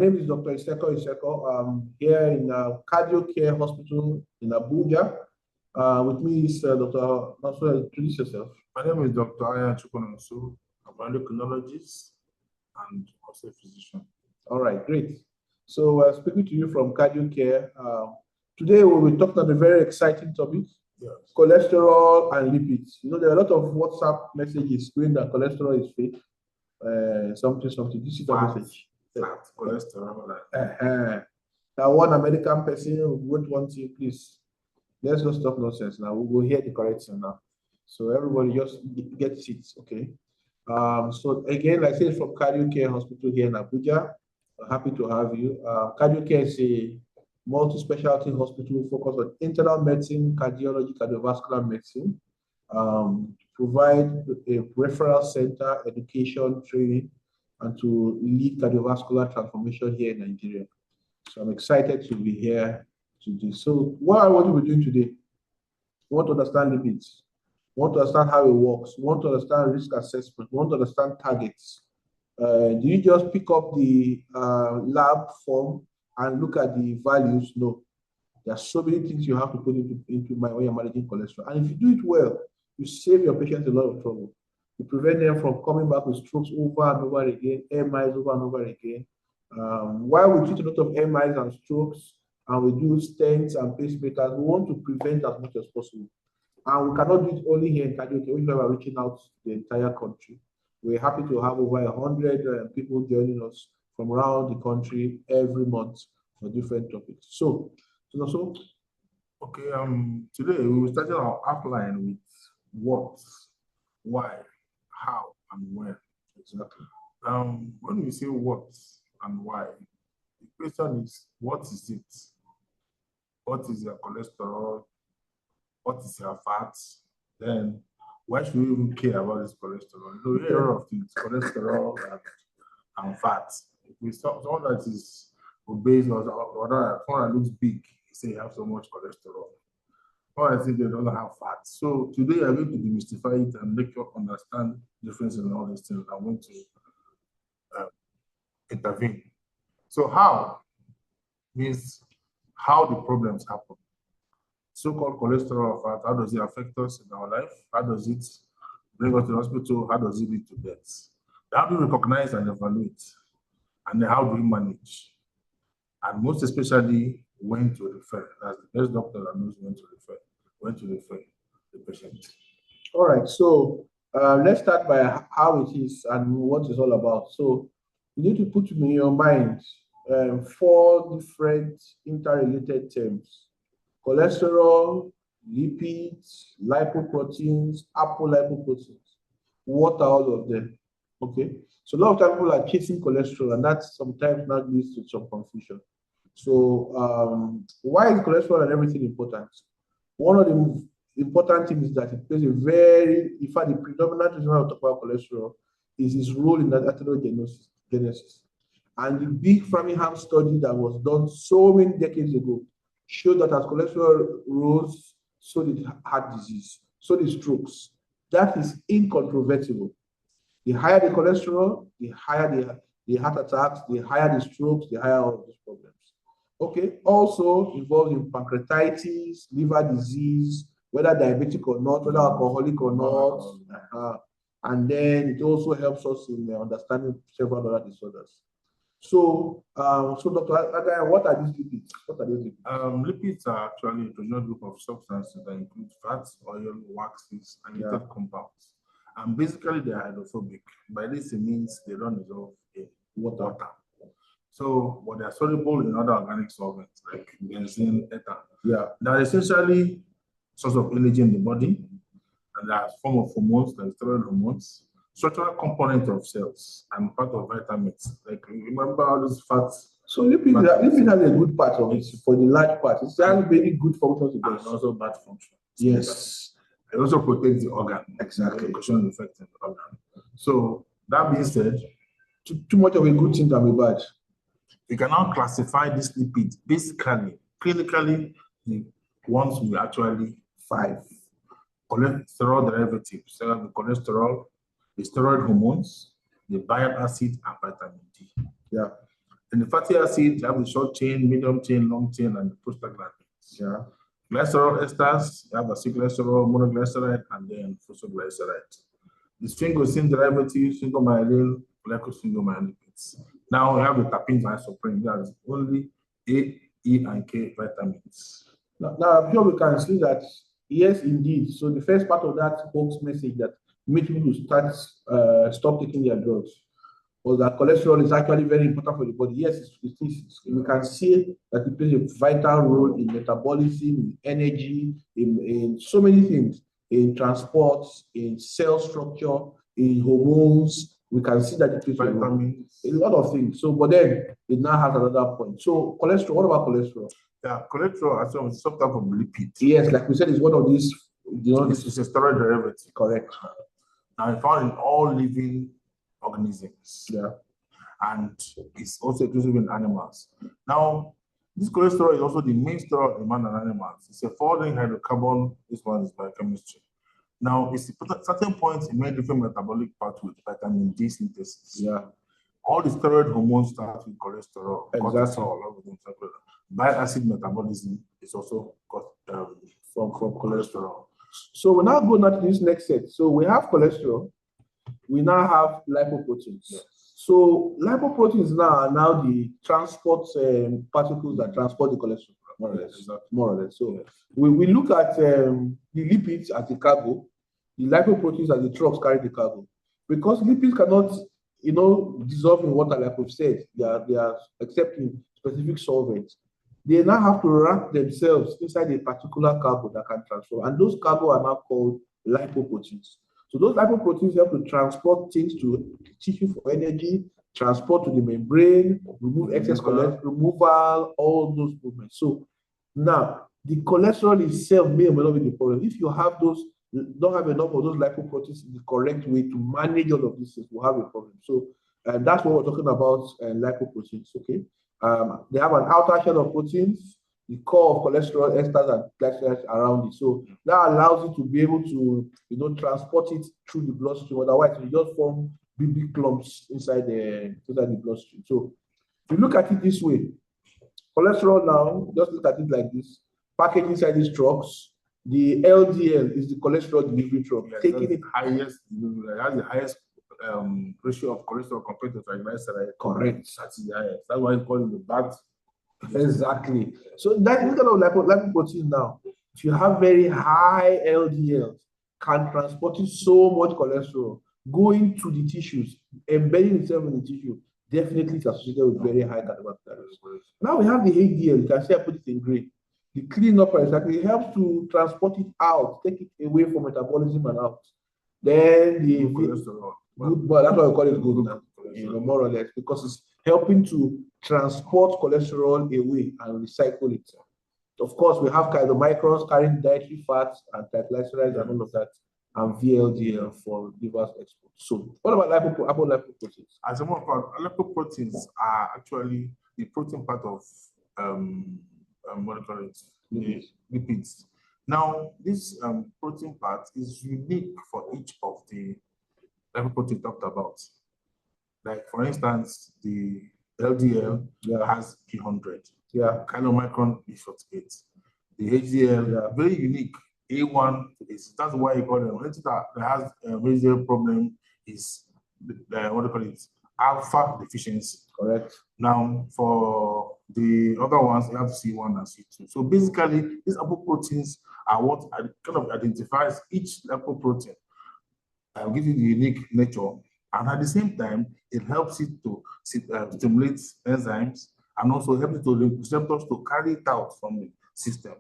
name is Dr. Iseko. I'm here in Cardio Care Hospital in Abuja. With me is Dr. Nonso. Introduce yourself. My name is Dr. Aganya Chukwunonso. I'm an endocrinologist and also a physician. All right, great. So speaking to you from Cardio Care, today we will talk on a very exciting topic, Yes. cholesterol and lipids. You know, there are a lot of WhatsApp messages saying that cholesterol is fake. Something. Did you see that message? Fat, cholesterol. Now, one American person would want to, please, let's not stop nonsense now. We'll go hear the correction now. So everybody just get seats, okay? So again, like I said, from Cardio Care Hospital here in Abuja, we're happy to have you. Cardio Care is a multi-specialty hospital focused on internal medicine, cardiology, cardiovascular medicine. Provide a referral center, education, training, and to lead cardiovascular transformation here in Nigeria. So I'm excited to be here today. So what I want to be doing today, we want to understand lipids, we want to understand how it works, we want to understand risk assessment, we want to understand targets. Do you just pick up the lab form and look at the values? No. There are so many things you have to put into when you're managing cholesterol. And if you do it well, you save your patients a lot of trouble. You prevent them from coming back with strokes over and over again, MIs over and over again. While we treat a lot of MIs and strokes, and we do stents and pacemakers, we want to prevent as much as possible. And we cannot do it only here in Cardio Care. We are reaching out to the entire country. We're happy to have over 100 people joining us from around the country every month for different topics. So okay, today we will start our outline with what, why, how, and when. Exactly. When we say what and why, the question is, what is it? What is your cholesterol? What is your fat? Then why should we even care about this cholesterol? You know, we hear of things, cholesterol and fat. If we saw someone that is obese or someone that looks big, you say you have so much cholesterol. Or I think they don't have fat. So today I'm going to demystify it and make you understand the difference in all these things. I'm going to intervene. So how means how the problems happen. So-called cholesterol or fat, how does it affect us in our life? How does it bring us to the hospital? How does it lead to death? How do we recognize and evaluate? And then how do we manage? And most especially, when to refer. That's the best doctor that knows when to refer the patient. All right, so let's start by how it is and what it's all about. So you need to put in your mind 4 different interrelated terms: cholesterol, lipids, lipoproteins, apolipoproteins. What are all of them? Okay, so a lot of times people are chasing cholesterol, and that sometimes not leads to some confusion. So why is cholesterol and everything important? One of the important things is that it plays a in fact, the predominant reason why we talk about cholesterol is its role in that atherogenesis. And the big Framingham study that was done so many decades ago showed that as cholesterol rose, so did heart disease, so did strokes. That is incontrovertible. The higher the cholesterol, the higher the heart attacks, the higher the strokes, the higher all of these problems. Okay, also involved in pancreatitis, liver disease, whether diabetic or not, whether alcoholic or not. And then it also helps us in understanding several other disorders. So, Dr. Aganya, what are these lipids? Lipids are actually a traditional group of substances that include fats, oil, waxes, and other compounds. And basically, they are hydrophobic. By this, it means they don't dissolve in water. So, but they are soluble in other organic solvents like benzene, ether. Yeah. They are essentially source of energy in the body, and they are a form of hormones, like steroid hormones, structural component of cells, and part of vitamins. Like, remember all those fats? So lipid has a good part of it for the large part. It has very good functions. And also bad functions. Yes. It also protects the organ. Exactly. Cushion effect in the organ. So that being said, too much of a good thing can be bad. We can now classify these lipids basically, clinically, the ones we actually 5 cholesterol derivatives, the cholesterol, the steroid hormones, the bile acid, and vitamin D. Yeah. In the fatty acid, you have the short chain, medium chain, long chain, and the prostaglandins. Yeah. Glycerol esters, you have acylglycerol, monoglyceride, and then phosphoglyceride. The sphingosine derivatives, sphingomyelin, glycosphingomyelipids. Now we have the terpenes and isoprene. That's only A, E, and K vitamins. Now, here we can see that, yes, indeed. So the first part of that hoax message that made people stop taking their drugs was that cholesterol is actually very important for the body. Yes, it is. We can see that it plays a vital role in metabolism, in energy, in so many things, in transport, in cell structure, in hormones. We can see that it plays a lot of things. So, but then it now has another point. So, cholesterol, what about cholesterol? Yeah, cholesterol is some type of lipid. Yes, like we said, it's one of these. It's a steroid derivative. Correct. Now, it's found in all living organisms. Yeah. And it's also exclusive in animals. Now, this cholesterol is also the main steroid in man and animals. It's a folding hydrocarbon. This one is biochemistry. Now, it's at certain points in many different metabolic pathways, vitamin D synthesis. Yeah. All the steroid hormones start with cholesterol. Exactly. Cortisol, bile acid metabolism is also from cholesterol. So we now go to this next set. So we have cholesterol. We now have lipoproteins. Yes. So lipoproteins now are the transport particles that transport the cholesterol, more or less. Exactly. More or less. So yes. we look at the lipids as the cargo, the lipoproteins as the trucks carry the cargo. Because lipids cannot, dissolve in water, like we've said, they are accepting specific solvents. They now have to wrap themselves inside a particular cargo that can transfer. And those cargo are now called lipoproteins. So those lipoproteins help to transport things to tissue for energy, transport to the membrane, remove excess cholesterol, removal, all those movements. So now the cholesterol itself may or may not be the problem. If you have don't have enough of those lipoproteins in the correct way to manage all of these things, we'll have a problem. So that's what we're talking about, lipoproteins, okay? They have an outer shell of proteins, the core of cholesterol, esters, and glycerides around it. So that allows it to be able to, transport it through the bloodstream. Otherwise, it just form big clumps inside the bloodstream. So if you look at it this way, cholesterol now, just look at it like this, packaged inside these trucks. The LDL is the cholesterol delivery truck. Yes, taking it highest, it has the highest ratio of cholesterol compared to triglyceride. Correct. That's the highest. That's why it's called the bad. Exactly. So that kind of lipoprotein now, if you have very high LDL, can transport so much cholesterol going to the tissues, embedding itself in the tissue, definitely is associated with very high cardiovascular risk. Now we have the HDL. You can see I put it in gray. The cleanup exactly helps to transport it out, take it away from metabolism and out. Then the cholesterol. But that's why we call it good now, more or less, because it's helping to transport cholesterol away and recycle it. Of course, we have chylomicrons carrying dietary fats and triglycerides and all of that, and VLDL for liver export. So, what about lipoproteins? As a matter of fact, lipoproteins are actually the protein part of what do you call it? Lipids. Now, this protein part is unique for each of the lipoprotein talked about. Like, for instance, the LDL has P100. Yeah. Chylomicron is 48. The HDL, very unique. A1 is, that's why you call them. Anything that has a HDL problem is, what do you call it? Alpha deficiency. Correct. Now, for the other ones, you have C1 and C2. So basically, these lipoproteins are what kind of identifies each lipoprotein. Gives you the unique nature, and at the same time, it helps it to stimulate enzymes and also help it to the receptors to carry it out from the system.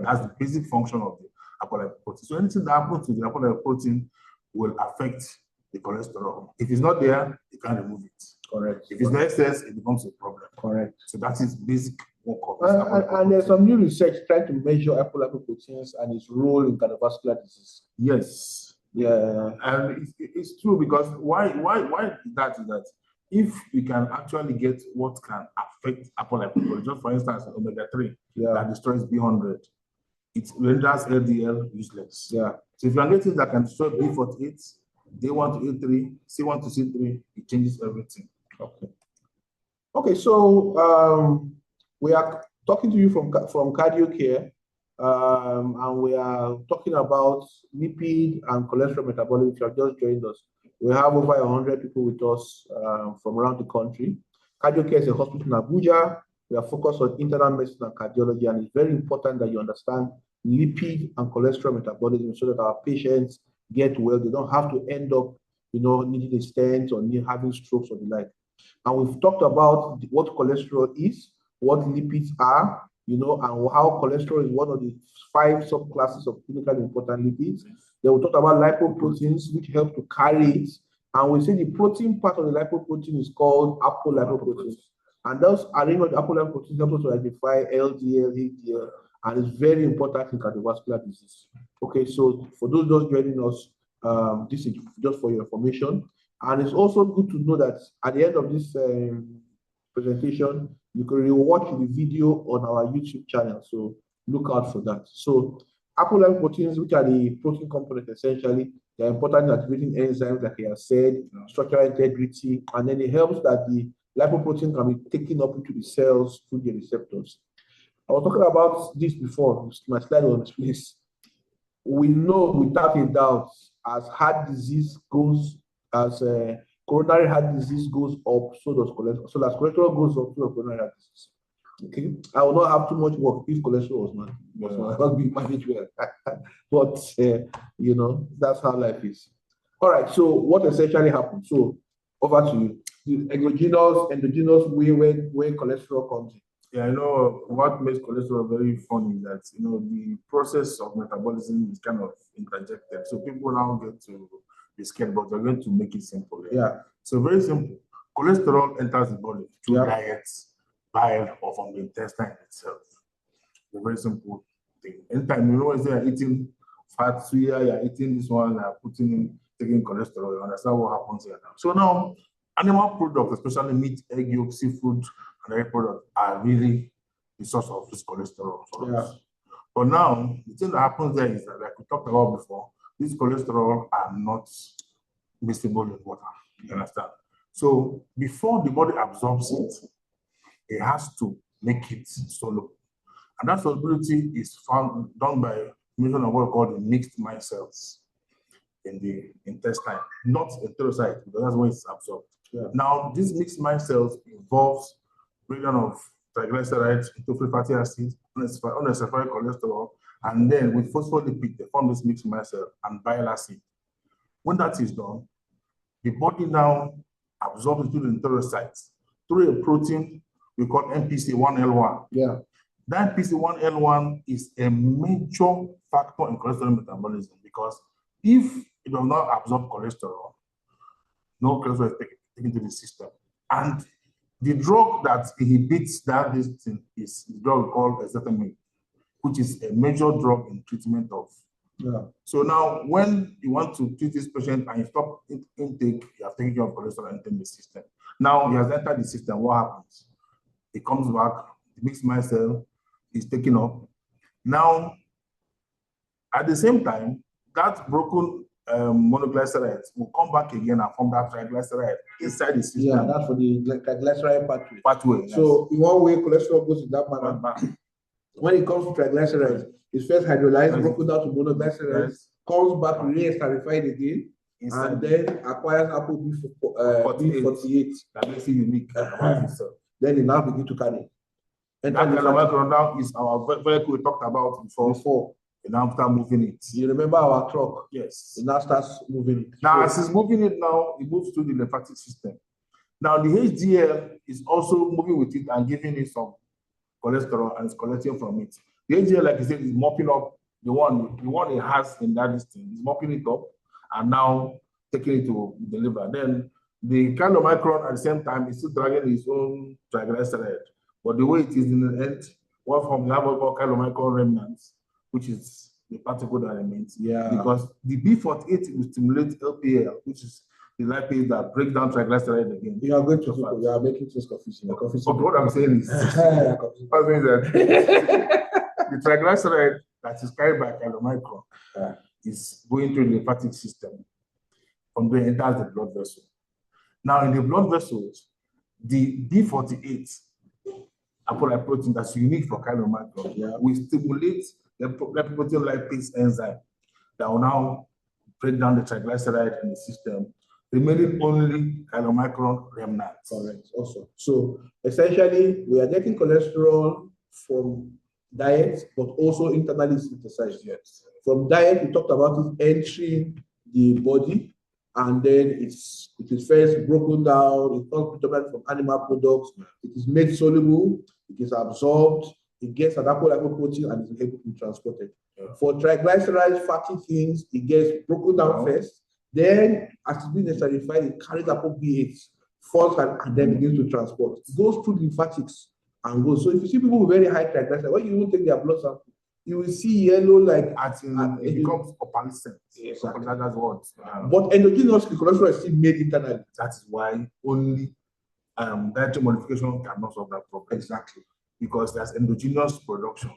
That's the basic function of the apolipoprotein. So anything that happens to the apolipoprotein will affect the cholesterol. If it's not there, you can't remove it. Correct. If it's the excess, it becomes a problem. Correct. So that is basic work of and there's some new research trying to measure apolipoproteins and its role in cardiovascular disease. Yes. Yeah, and it's true, because why that is that if we can actually get what can affect apolipoprotein, just for instance, omega-3 that destroys B100, it renders LDL useless. Yeah. So if you are getting that can destroy B48, D1 to A3, C1 to C3, it changes everything. Okay. Okay, so we are talking to you from Cardio Care, and we are talking about lipid and cholesterol metabolism. If you have just joined us, we have over 100 people with us from around the country. Cardio Care is a hospital in Abuja. We are focused on internal medicine and cardiology, and it's very important that you understand lipid and cholesterol metabolism so that our patients get well. They don't have to end up, needing a stent or having strokes or the like. And we've talked about what cholesterol is, what lipids are, and how cholesterol is one of the 5 subclasses of clinically important lipids. Then we talked about lipoproteins, which help to carry it. And we say the protein part of the lipoprotein is called apolipoproteins. And those arrangement of apolipoproteins help us to identify LDL, HDL, and it's very important in cardiovascular disease. Okay, so for those just joining us, this is just for your information. And it's also good to know that at the end of this presentation, you can rewatch the video on our YouTube channel. So look out for that. So apolipoproteins, which are the protein components, essentially, they're important in activating enzymes, like I have said, structural integrity, and then it helps that the lipoprotein can be taken up into the cells through the receptors. I was talking about this before. My slide was misplaced. We know without a doubt, as heart disease goes, as coronary heart disease goes up, so does cholesterol. So as cholesterol goes up, so does coronary heart disease. Okay, I will not have too much work if cholesterol was not be managed well. But that's how life is. All right. So what essentially happens? So over to you. The endogenous way where cholesterol comes in. Yeah, what makes cholesterol very funny is that the process of metabolism is kind of interjected. So people now get to be scared, but we're going to make it simple. Yeah. So very simple. Cholesterol enters the body through diet, bile, or from the intestine itself. It's a very simple thing. Anytime when you're eating fat, suya, you're eating this one, taking cholesterol, you understand what happens here now. So now, animal products, especially meat, egg yolk, seafood, and dairy products, are really the source of this cholesterol for us. But now, the thing that happens there is that, like we talked about before, these cholesterol are not miscible in water. You understand? So before the body absorbs it, it has to make it soluble. And that solubility is done by measurement of what we call the mixed micelles in the intestine, not enterocyte, because that's where it's absorbed. Yeah. Now, these mixed micelles involves breakdown of triglycerides into free fatty acids, unnecessary cholesterol, and then with phospholipid, they form this mixed micelle and bile acid. When that is done, the body now absorbs into the enterocytes through a protein we call MPC1L1. Yeah. That MPC1L1 is a major factor in cholesterol metabolism because if it does not absorb cholesterol, no cholesterol is taken to the system. And the drug that inhibits that thing is the drug called ezetimibe, which is a major drug in treatment of. Yeah. So now, when you want to treat this patient and you stop intake, you have taken care of cholesterol entering the system. Now, he has entered the system, what happens? It comes back, the mixed micelle is taken up. Now, at the same time, that broken monoglycerides will come back again and form that triglyceride inside the system. Yeah, that's for the triglyceride pathway. So, in one way, cholesterol goes in that manner. When it comes to triglycerides, it's first hydrolyzed, broken down to monoglycerides, comes back, re-esterified again, and then acquires ApoB48. That makes it unique. Then it now begin to carry. And that chylomicron now is our vehicle we talked about before. And now start moving it. You remember our truck? Yes. It now starts moving it. Now, as it's moving it now, it moves through the lymphatic system. Now, the HDL is also moving with it and giving it some cholesterol and it's collecting from it. The HDL, like I said, is mopping up the one it has in that distance. It's mopping it up and now taking it to the liver. Then the chylomicron at the same time is still dragging its own triglyceride. But the way it is in the end, what from the chylomicron remnants, which is the particle that remains. Yeah. Because the B48 will stimulate LPL, which is the lipid that breaks down triglyceride again. You are going to you are making things confusing. But what I'm saying is, the triglyceride that is carried by chylomicron is going through the lymphatic system. From there, enters the blood vessel. Now, in the blood vessels, the B48 apolipoprotein that's unique for chylomicron will stimulate the lipoprotein lipase enzyme that will now break down the triglyceride in the system, remaining only chylomicron remnants. Correct. Also, so essentially, we are getting cholesterol from diet, but also internally synthesized. Yes. From diet, we talked about it entering the body, and then it is first broken down. It comes predominantly from animal products. It is made soluble. It is absorbed. It gets an apolipoprotein and is able to be transported. For triglycerides, fatty things, it gets broken down first. Then, as it's being esterified, it carries ApoB8 first and then begins to transport. It goes through lymphatics and goes. So if you see people with very high triglycerides, when you even take their blood sample, you will see yellow, like it becomes opalescent. Exactly. That's what. But endogenously, cholesterol is still made internally. That is why only dietary modification cannot solve that problem. Exactly. Because there's endogenous production.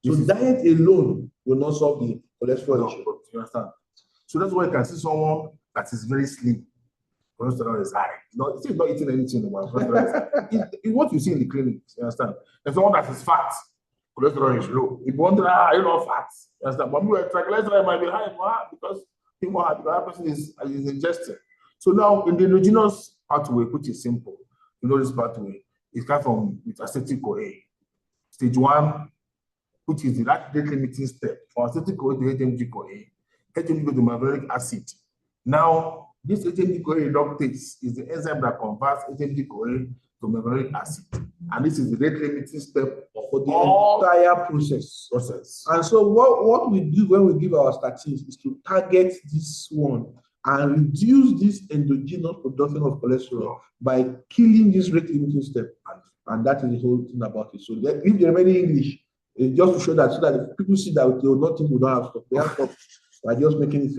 So diet alone will not solve the cholesterol issue. You understand? So that's why you can see someone that is very slim. Cholesterol is high. It's not eating anything about cholesterol. It's what you see in the clinic. You understand? There's someone that is fat. Cholesterol is low. If you wonder, you're not fat. You understand? But triglyceride might be high because that person is ingesting. So now in the endogenous pathway, which is simple, you know this pathway, it comes from with acetyl-CoA. Stage 1, which is the rate limiting step for acetyl-CoA to HMG-CoA. HMG goes to maverick acid. Now, this HMG-CoA reductase is the enzyme that converts HMG-CoA to maverick acid. And this is the rate limiting step for the entire process. And so what we do when we give our statins is to target this one and reduce this endogenous production of cholesterol by killing this rate limiting step. And that is the whole thing about it. So leave the remaining English just to show that, so that if people see that they will not think we don't have stuff. They have stuff. We're just making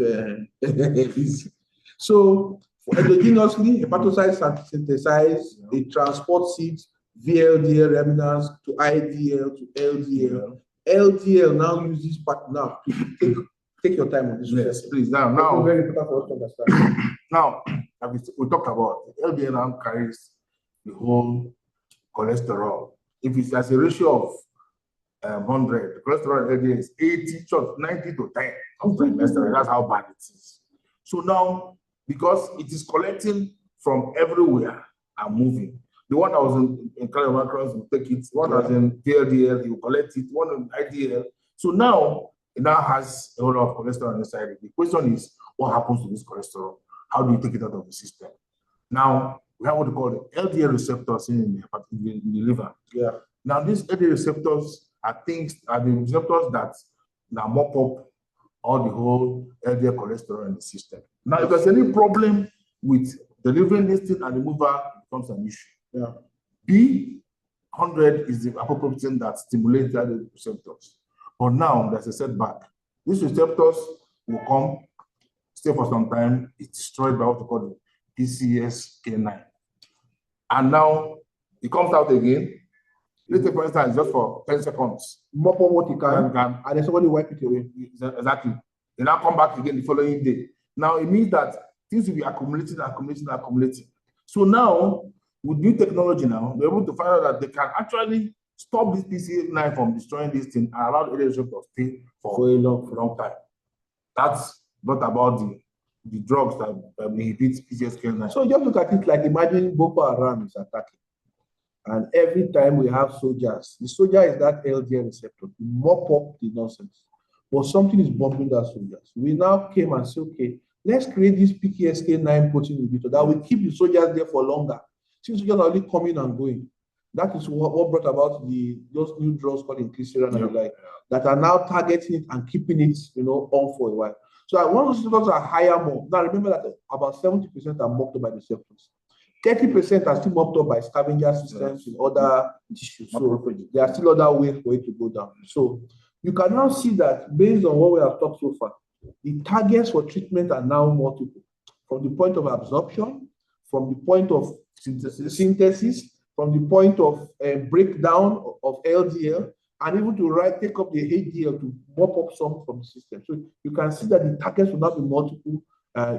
it easy. So for endogenously, hepatocytes synthesize, it transports it VLDL remnants to IDL to LDL. LDL now uses part now. Take your time on this. Yes, please. Now, very important for us to understand. Now, we talked about LDL now carries the whole cholesterol. If it's as a ratio of 100, cholesterol LDL is 90 to 10 of cholesterol. That's how bad it is. So now, because it is collecting from everywhere and moving, the one that was in chylomicrons will take it, one that was in VLDL, he will collect it, one in IDL. So now, it now has a whole lot of cholesterol inside it. The question is, what happens to this cholesterol? How do you take it out of the system? Now, we have what we call the LDL receptors in the liver. Yeah. Now, these LDL receptors are the receptors that now mop up all the whole LDL cholesterol in the system. Now, if there's any problem with delivering this thing and removal, it becomes an issue. Yeah. B100 is the apolipoprotein that stimulates the LDL receptors. But now there's a setback. These receptors will come, stay for some time, it's destroyed by what we call the PCSK9. And now it comes out again. Let's say, for instance, just for 10 seconds. Mop up what you can, and then somebody wipe it away. Exactly. They now come back again the following day. Now it means that things will be accumulating. So now, with new technology now, they're able to find out that they can actually stop this PCSK9 from destroying this thing and allow the receptor to stay for a long time. That's not about the drugs that inhibit PCSK9. So just look at it like imagine Boko Haram is attacking. And every time we have soldiers, the soldier is that LDL receptor to mop up the nonsense. But something is bombing that soldiers. We now came and said, okay, let's create this PCSK9 protein inhibitor that will keep the soldiers there for longer. Since soldiers are only coming and going. That is what brought about those new drugs called inclisiran and the like, that are now targeting it and keeping it, on for a while. So one of those receptors are higher more. Now remember that about 70% are mopped up by the receptors. 30% are still mopped up by scavenger systems in other tissues. So there are still other ways for it to go down. So you can now see that based on what we have talked so far, the targets for treatment are now multiple. From the point of absorption, from the point of synthesis, from the point of breakdown of LDL, and even to take up the HDL to mop up some from the system. So you can see that the targets will not be multiple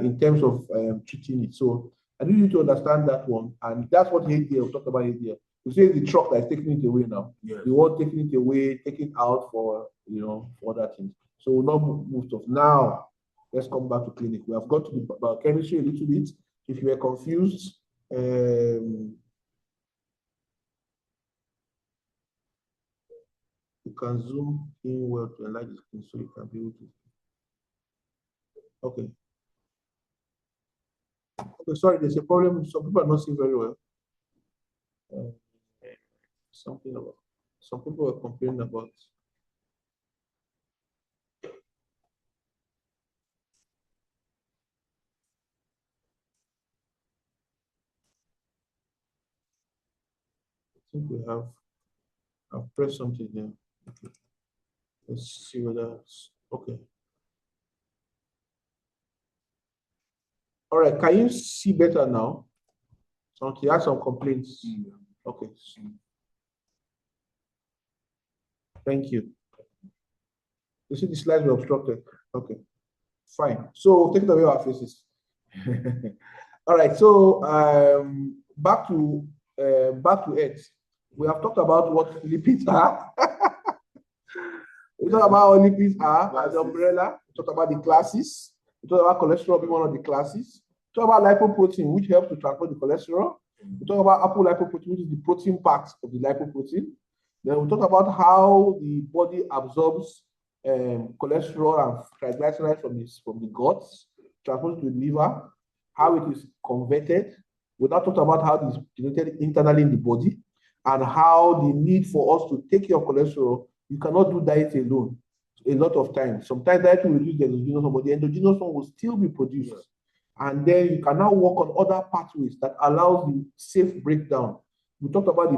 in terms of treating it. So I need you to understand that one. And that's what HDL, we talked about HDL. We say the truck that is taking it away now. Yes. The one taking it away, taking it out for, for other things. So we'll not move stuff. Now, let's come back to clinic. We have got to the biochemistry a little bit. If you were confused, you can zoom in well to enlarge the screen so you can be able to. Okay. Okay, sorry, there's a problem. Some people are not seeing very well. Some people are complaining about. I think we have. I've pressed something here. Okay. Let's see whether it's okay. All right, can you see better now? So you have some complaints. Okay. Thank you. You see the slides were obstructed. Okay. Fine. So take it away our faces. All right. So back to X. We have talked about what lipids are. We talked about what lipids are as an umbrella. We talked about the classes. We talked about cholesterol being one of the classes. We talked about lipoprotein, which helps to transport the cholesterol. We talked about apolipoprotein, which is the protein part of the lipoprotein. Then we talked about how the body absorbs cholesterol and triglycerides from the guts, transported to the liver, how it is converted. We now talked about how it is generated internally in the body, and how the need for us to take care of cholesterol. You cannot do diet alone a lot of times. Sometimes diet will reduce the endogenous one, but the endogenous one will still be produced. And then you can now work on other pathways that allows the safe breakdown. We talked about the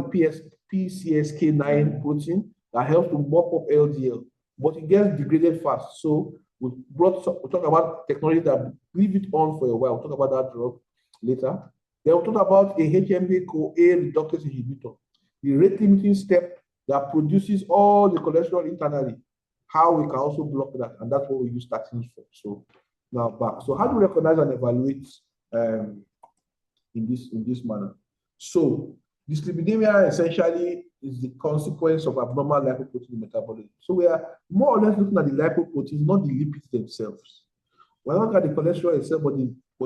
PCSK9 protein that helps to mop up LDL, but it gets degraded fast. So we talk about technology that leave it on for a while. We'll talk about that drug later. Then we'll talk about a HMA-CoA reductase inhibitor, the rate limiting step that produces all the cholesterol internally, how we can also block that. And that's what we use statins for. So now back. So how do we recognize and evaluate in this manner? So dyslipidemia essentially is the consequence of abnormal lipoprotein metabolism. So we are more or less looking at the lipoproteins, not the lipids themselves. We're not looking at the cholesterol itself, but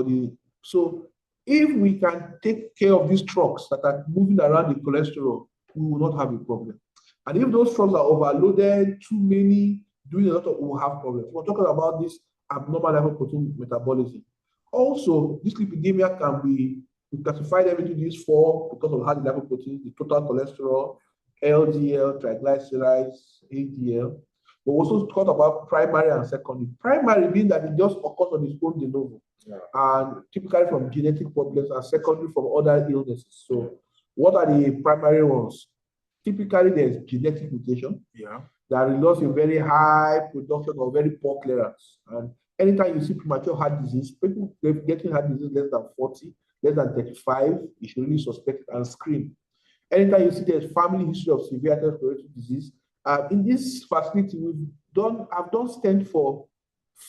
the so if we can take care of these trucks that are moving around the cholesterol, we will not have a problem. And if those trucks are overloaded, too many, doing a lot of, we'll have problems. We're talking about this abnormal lipoprotein metabolism. Also, this lipidemia can be, we classify them into these four because of how the lipoprotein, the total cholesterol, LDL, triglycerides, HDL. But we also talk about primary and secondary. Primary being that it just occurs on its own de novo, and typically from genetic problems, and secondary from other illnesses. So what are the primary ones? Typically, there's genetic mutation that results in very high production or very poor clearance. And anytime you see premature heart disease, people getting heart disease less than 40, less than 35, you should really suspect it and screen. Anytime you see there's family history of severe atherosclerotic disease, in this facility, I've done stent for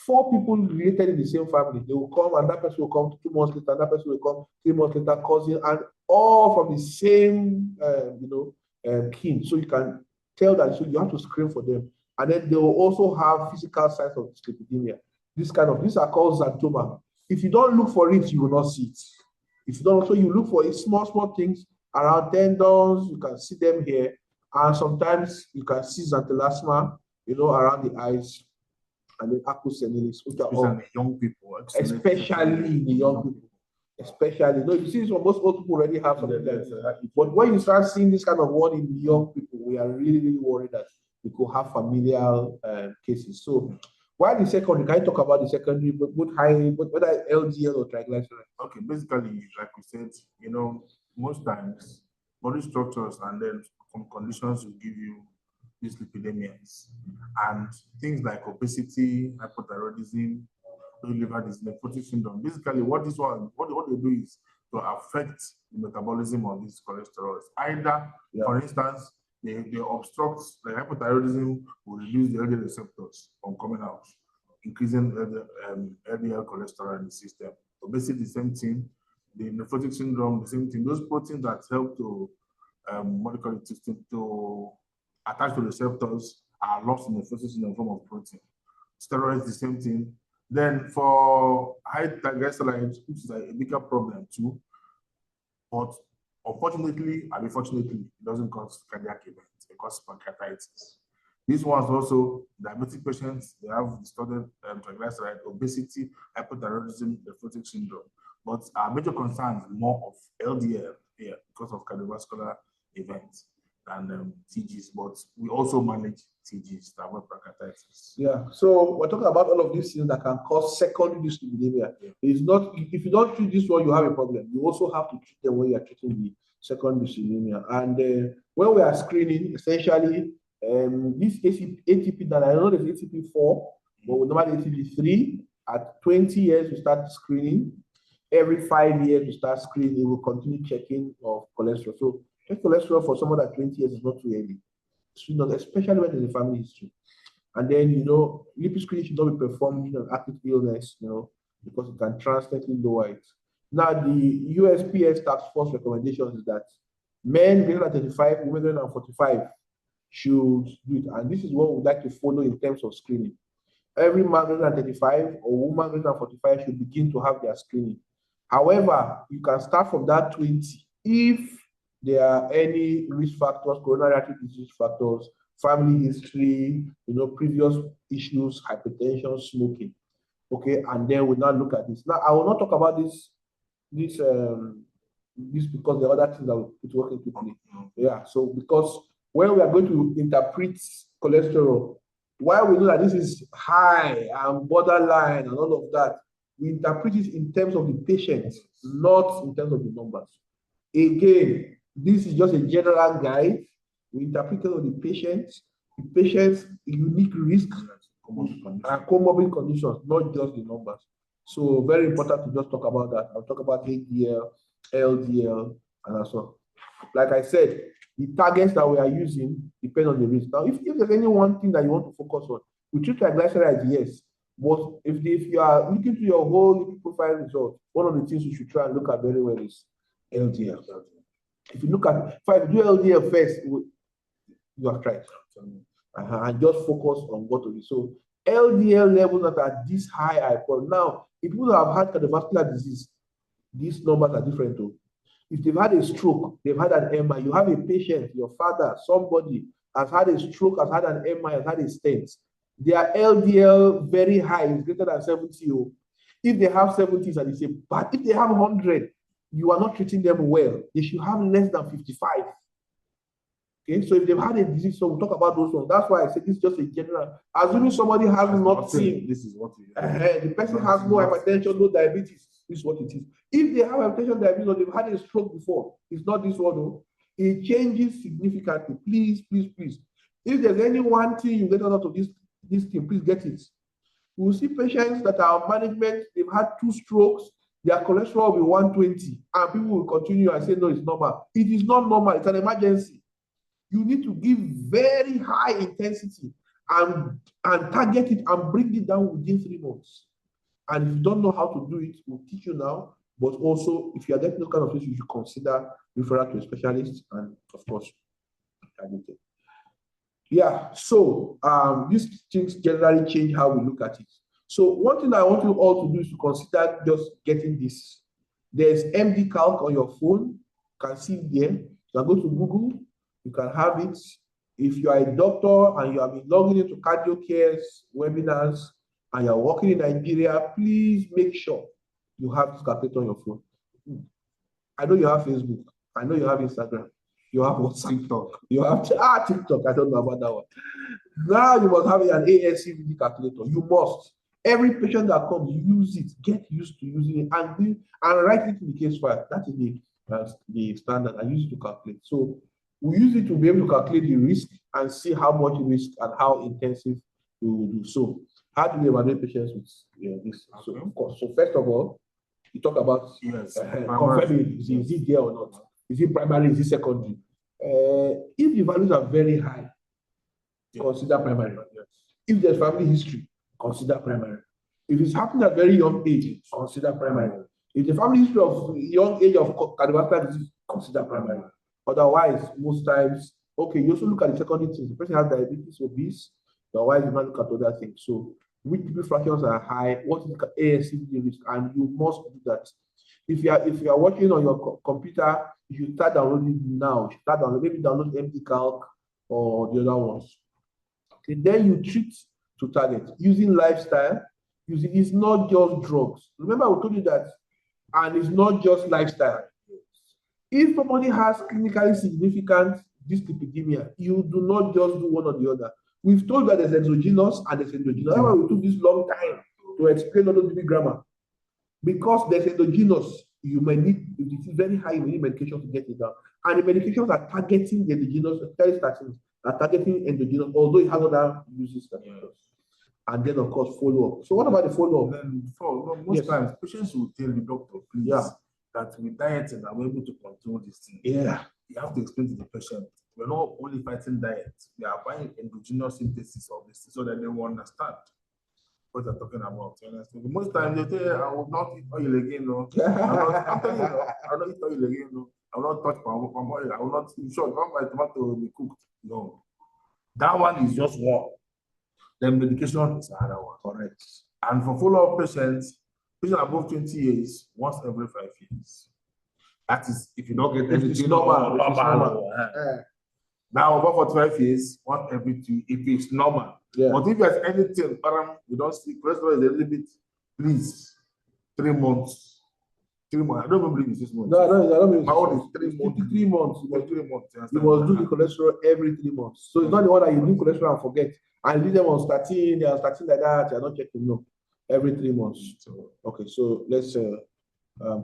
4 people related in the same family. They will come, and that person will come 2 months later, and that person will come 3 months later, cousin, and all from the same, kin. So you can tell that, so you have to screen for them. And then they will also have physical signs of dyslipidemia. These are called xanthoma. If you don't look for it, you will not see it. If you don't, so you look for it, small things around tendons, you can see them here. And sometimes you can see xanthelasma, around the eyes, and then acrocenilitis, which are all young people, especially the young people. Especially, you see, so most old people already have something like that. But when you start seeing this kind of one in the young people, we are really, really worried that we could have familial cases. So, while the secondary, can you talk about the secondary, but whether LDL or triglycerides? Okay, basically, like we said, most times body structures and then some conditions will give you these lipidemias, and things like obesity, hypothyroidism, liver disease, nephrotic syndrome. Basically, what they do is to affect the metabolism of these cholesterols. Either, for instance, they obstruct, the hypothyroidism will reduce the LDL receptors from coming out, increasing LDL cholesterol in the system. Obesity, the same thing. the nephrotic syndrome, the same thing. Those proteins that help to to attach to receptors are lost in the nephrosis in the form of protein. Steroids, the same thing. Then for high triglycerides, which is a bigger problem too, but unfortunately and unfortunately, it doesn't cause cardiac events, it causes pancreatitis. These ones also, diabetic patients, they have distorted triglyceride, obesity, hypothyroidism, nephrotic syndrome. But our major concern is more of LDL here because of cardiovascular events than TGs, but we also manage TGs that avoid pancreatitis. Yeah, so we're talking about all of these things that can cause secondary dyslipidemia. Yeah. It's not, if you don't treat this one, you have a problem. You also have to treat them when you are treating the secondary dyslipidemia. And when we are screening, essentially, this ATP that I know there's ATP4, but we normally ATP3. At 20 years, we start screening. Every 5 years, we start screening. We will continue checking of cholesterol. So check cholesterol for someone at 20 years is not too early. Not, especially when there's a family history. And then, lipid screening should not be performed in an acute illness, because it can transiently lower it. Now, the USPS task force recommendation is that men greater than 35, women greater than 45 should do it. And this is what we'd like to follow in terms of screening. Every man greater than 35 or woman greater than 45 should begin to have their screening. However, you can start from that 20 if there are any risk factors, coronary artery disease factors, family history, previous issues, hypertension, smoking. Okay, and then we'll now look at this. Now, I will not talk about this because there are other things that will put working quickly. Yeah, so because when we are going to interpret cholesterol, while we know that this is high and borderline and all of that, we interpret it in terms of the patient, not in terms of the numbers. Again, this is just a general guide. We interpret it on the patient's unique risks and comorbid conditions, not just the numbers. So very important to just talk about that. I'll talk about HDL, LDL, and so. Like I said, the targets that we are using depend on the risk. Now, if there's any one thing that you want to focus on, we treat triglycerides, yes. But if you are looking to your whole lipid profile result, one of the things you should try and look at very well is LDL. If you look at, if you do LDL first, you have tried. And just focus on what to do. So LDL levels that are this high, now, if people have had cardiovascular disease, these numbers are different too. If they've had a stroke, they've had an MI, you have a patient, your father, somebody has had a stroke, has had an MI, has had a stent. Their LDL very high, is greater than 70. If they have 70s and they say, but if they have 100, you are not treating them well. They should have less than 55. Okay, so if they've had a disease, so we'll talk about those ones. That's why I said this is just a general. Assuming somebody has not seen, this is what the person has no hypertension, no diabetes. This is what it is. If they have hypertension, diabetes, or they've had a stroke before, it's not this one. No. It changes significantly. Please, please, please. If there's any one thing you get out of this thing, please get it. We'll see patients that are on management, they've had 2 strokes, their cholesterol will be 120, and people will continue and say, no, it's normal. It is not normal, it's an emergency. You need to give very high intensity and target it and bring it down within 3 months. And if you don't know how to do it, we'll teach you now. But also, if you are getting those kind of things, you should consider referral to a specialist and, of course, target it. Yeah, so these things generally change how we look at it. So one thing I want you all to do is to consider just getting this. There's MD Calc on your phone. You can see it there. You can go to Google. You can have it. If you are a doctor and you have been logging into CardioCare's webinars and you're working in Nigeria, please make sure you have this calculator on your phone. I know you have Facebook. I know you have Instagram. You have WhatsApp. TikTok. You have TikTok. I don't know about that one. Now you must have an ASCVD calculator. You must. Every patient that comes, use it. Get used to using it and write it in the case file. That is the standard. I use it to calculate. So we use it to be able to calculate the risk and see how much risk and how intensive we will do. So how do we evaluate patients with this? So of course, so first of all, you talk about confirming is it there or not? Is it primary? Is it secondary? If the values are very high, consider primary. If there's family history, consider primary. If it's happening at very young age, consider primary. If the family history of young age of cardiovascular disease, consider primary. Otherwise, most times, okay, you also look at the secondary things. The person has diabetes, obese. Otherwise, you might look at other things. So, which TB fractions are high? What is the ASCVD risk? And you must do that. If you are working on your computer, you should start downloading now. You should start downloading, maybe download MD Calc or the other ones. Okay, then you treat to target using lifestyle. It's not just drugs. Remember, we told you that, and it's not just lifestyle. If somebody has clinically significant dyslipidemia, you do not just do one or the other. We've told that there's exogenous and there's endogenous. That's why we took this long time to explain all those grammar. Because there's endogenous, you may need, if it is very high, you may need medication to get it down. And the medications are targeting the endogenous, statins are targeting endogenous, although it has other uses. And then, of course, follow-up. So what about the follow-up? Then most times, patients will tell the doctor, please, that with dieting, I'm able to control this thing. Yeah. You have to explain to the patient, we're not only fighting diet, we are buying endogenous synthesis of this so that they will understand what they're talking about. You understand? Most times they say, I will not eat oil again. No. I'm telling you, I will not eat oil again. No. I will not touch palm oil. I will not, in short, all my tomato will be cooked. No. That one is just one. Then medication is another one. Correct. And for follow-up patients above 20 years, once every 5 years. That is, if you don't get anything normal. Now, over 45 years, once every 2, if it's normal. Yeah. But if there's anything, you don't see, cholesterol is a little bit, please, 3 months. 3 months. I don't even believe it's 6 months. No, I don't believe my own is 3 months. 3 months. You must 3 months. You must do the cholesterol every 3 months. So it's not the one that you do cholesterol and forget. And leave them on statin, they are statin like that, you're not checking. No. Every 3 months. Okay, so let's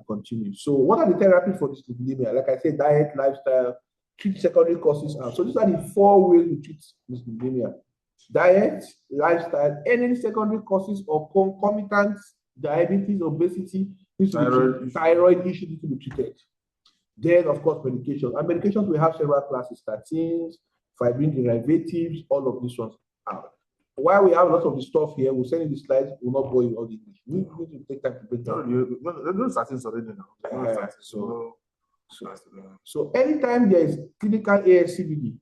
continue. So what are the therapies for dyslipidemia? Like I said, diet, lifestyle, treat secondary causes. So these are the 4 ways we treat dyslipidemia. Diet, lifestyle, any secondary causes or concomitant diabetes, obesity, thyroid issue need to be treated. Then, of course, medication. And medications, we have several classes, statins, fibrin derivatives, all of these ones. While we have a lot of the stuff here, we'll send you the slides, we'll not go in all the English. We need to take time to break down. No statins already now. So anytime there is clinical ASCVD,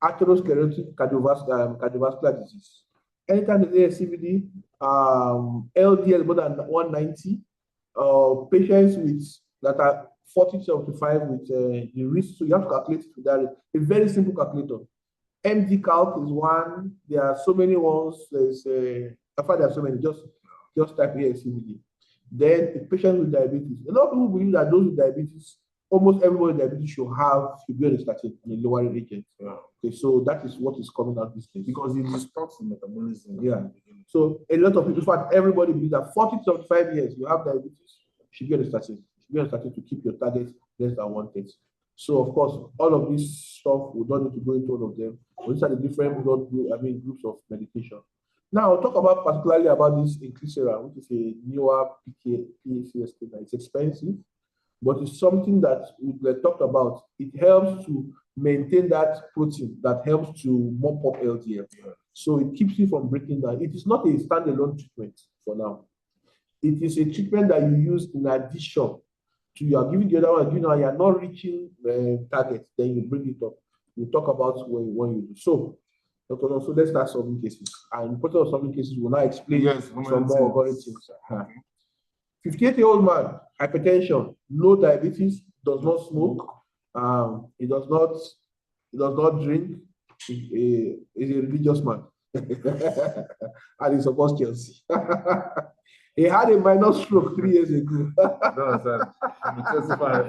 atherosclerotic cardiovascular disease, anytime there's ASCVD, LDL more than 190, patients with that are 40-75 with the risk, so you have to calculate it with that. A very simple calculator. MD Calc is one. There are so many ones. There's there are so many. Just type ASCVD. Then a patient with diabetes. A lot of people believe that those with diabetes, almost everybody with diabetes should be on a statin, a lowering agent. Yeah. Okay, so that is what is coming out these days. Because it distorts the metabolism. Yeah. So a lot of people, in fact, everybody believes that 40-75 years you have diabetes, you should be on a statin. You should be on a statin to keep your target less than 130. So of course, all of this stuff, we don't need to go into all of them. But these are the different groups of medication. Now, I'll talk about particularly about this inclisiran, which is a newer PCSK9. It's expensive, but it's something that we talked about. It helps to maintain that protein that helps to mop up LDL. So it keeps you from breaking down. It is not a standalone treatment for now. It is a treatment that you use in addition to you are giving the other one. You know, you are not reaching the target, then you bring it up. We'll talk about when you do. So, so let's start solving cases. And part of solving cases will now explain some more algorithms. 58-year-old man, hypertension, no diabetes, does not smoke, he does not drink, he's a religious man. And he supports Chelsea. He had a minor stroke 3 years ago. No, sir. I'm a Chelsea fan.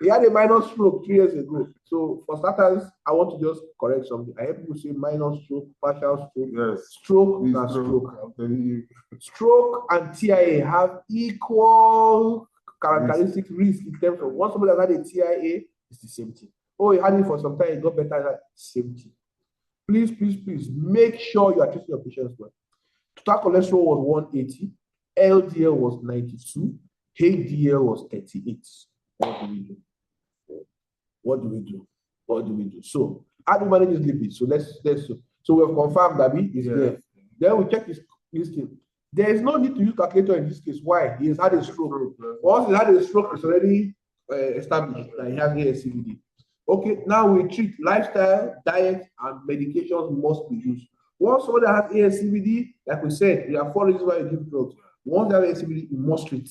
He had a minor stroke 3 years ago. So for starters, I want to just correct something. I hear people say minor stroke, partial stroke. Yes. Stroke and stroke. I'm telling you. Stroke and TIA have equal characteristic risk in terms of once somebody has had a TIA, it's the same thing. Oh, he had it for some time, it got better, same thing. Please, make sure you are treating your patients well. Total cholesterol was 180, LDL was 92, HDL was 38. What do we do? So, how do we manage this lipid? So let's so we have confirmed that B is there. Then we check his thing. There is no need to use calculator in this case. Why? He has had a stroke. Once he had a stroke, it's already established that he has ASCVD. Okay, now we treat lifestyle, diet, and medications must be used. Once somebody has ASCVD, like we said, there are 4 reasons why you give drugs. Once they have ASCVD, you must treat.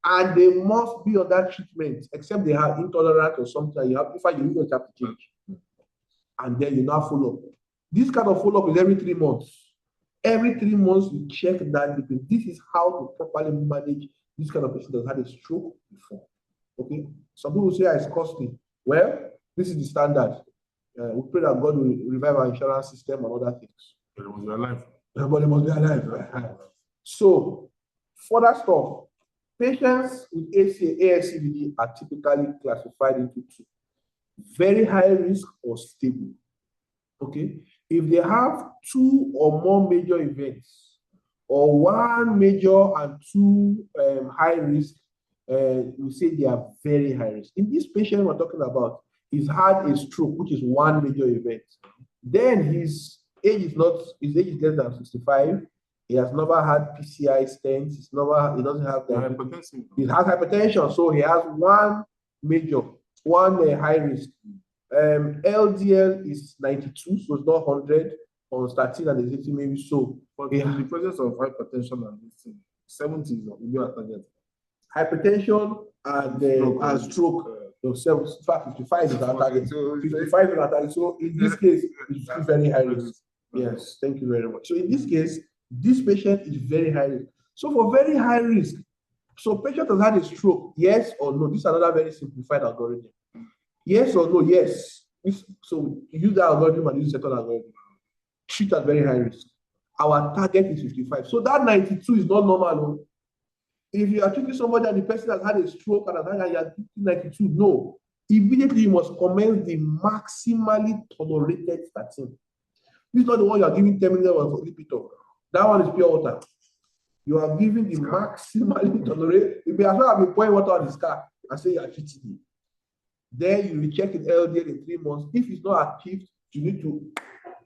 And they must be on that treatment, except they have intolerant or something. You have, if you don't have to change. And then you now follow up. This kind of follow-up is every 3 months. Every 3 months, you check that because this is how to properly manage this kind of patient that had a stroke before. Okay, some people say it's costly. Well, this is the standard. We pray that God will revive our insurance system and other things. But it must be alive. Everybody must be alive. So, further stuff. Patients with ASCVD are typically classified into 2: very high risk or stable. Okay, if they have 2 or more major events, or 1 major and 2 high risk, we say they are very high risk. In this patient we're talking about, he's had a stroke, which is 1 major event. Then his age is less than 65. He has never had PCI stents. He doesn't have diabetes. He has hypertension, so he has 1 major, 1 high risk. LDL is 92, so it's not 100 on statin and 80 maybe so. But in the presence of hypertension and this thing, 70 is not target. Hypertension and stroke. So 55 is our target. 55 is our target. So in this case, it's very high risk. Yes, thank you very much. So in this case, this patient is very high risk. So for very high risk, so patient has had a stroke, yes or no? This is another very simplified algorithm. Yes or no? Yes. So use that algorithm and use the second algorithm. Treat at very high risk. Our target is 55. So that 92 is not normal. If you are treating somebody and the person has had a stroke and you are 92, no. Immediately you must commence the maximally tolerated statin. This is not the one you are giving 10 milligrams of Lipid. That one is pure water. You are giving the maximally tolerated. You may as well have been pouring water on his car and say you are treating him. Then you recheck it LDL in 3 months. If it's not achieved, you need to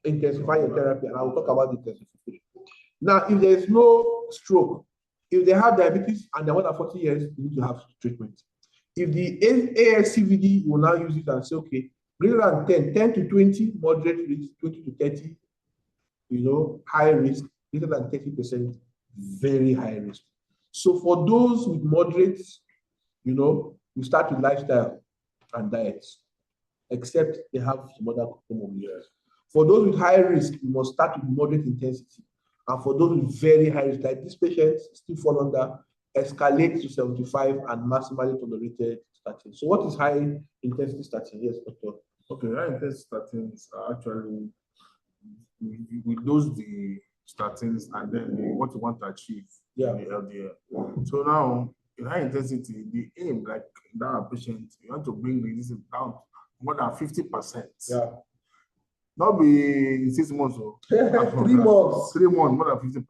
intensify your therapy, and I will talk about the intensification. Now, if there is no stroke, if they have diabetes and they're more than 40 years, you need to have treatment. If the ASCVD, you will now use it and say, okay, greater than 10 to 20, moderate risk, 20 to 30, high risk, greater than 30%, very high risk. So for those with moderate, we start with lifestyle and diets, except they have some other comorbidities. For those with high risk, you must start with moderate intensity. And for those with very high risk, like these patients still fall under, escalate to 75 and maximally tolerated statin. So what is high intensity statin? Yes, doctor. Okay, high intensity statins are actually, we dose the statins and then what you want to achieve in the LDL. So now, in high intensity, the aim, like that patient, you want to bring the resistance down more than 50%. Yeah. Not be in 6 months or 3 months. 3 months, more than 50%.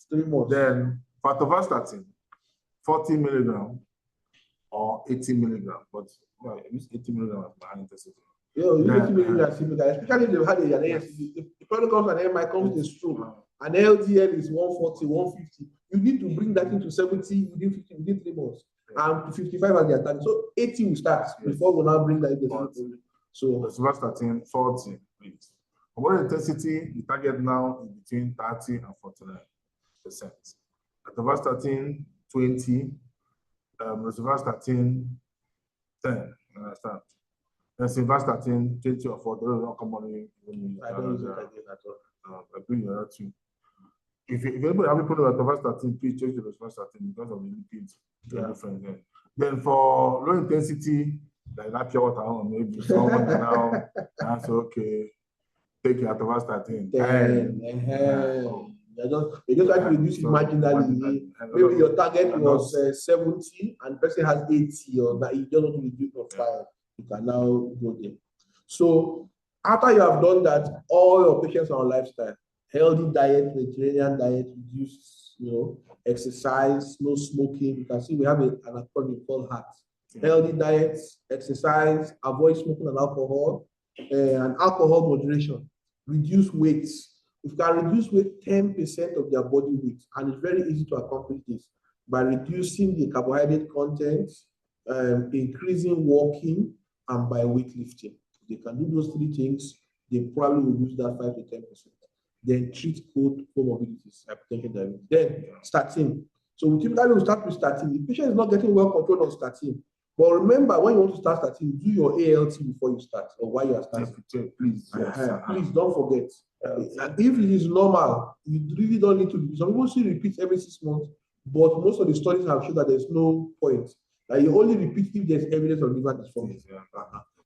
3 months. Then atorvastatin, 40 milligram or 80 milligram, but use 80 milligram as high intensity. Yeah, use 80 milligram, especially if they've had an ASCVD. If the problem comes and MI comes with a stroke, and LDL is 140, 150, you need to bring that into 70 within 3 months, and to 55 as their target. So 80 will start before we now bring that into. So atorvastatin 40, please. Overall intensity, the target now is between 30 and 49%. Atorvastatin 20, rosuvastatin 10. Understand? And simvastatin 20 or 40. Those are not commonly. I don't use it again at all. I bring the other two. If anybody have a problem with atorvastatin, please check the rosuvastatin because of the lipids. They're different then. Then for low intensity, like that pure water, maybe someone now that's okay. Take your atorvastatin. You just like to reduce it marginally. Maybe your target was 70 and the person has 80, or that you just want to reduce to 5. You can now go there. So after you have done that, all your patients are on lifestyle, healthy diet, Mediterranean diet, reduce, exercise, no smoking. You can see we have an acronym called HART. Healthy diet, exercise, avoid smoking and alcohol moderation, reduce weight, If you can reduce weight 10% of their body weight, and it's very easy to accomplish this by reducing the carbohydrate content, increasing walking, and by weightlifting. If they can do those three things, they probably will lose that 5 to 10%. Then treat comorbidities, hypertension, diabetes. Then statin. So we typically will start with statin. The patient is not getting well controlled on statin. But remember, when you want to start statin, do your ALT before you start or while you are starting. Please, please don't forget. And if it is normal, you really don't need to. Some people still repeat every 6 months, but most of the studies have shown that there's no point. Like you only repeat if there's evidence of liver dysfunction.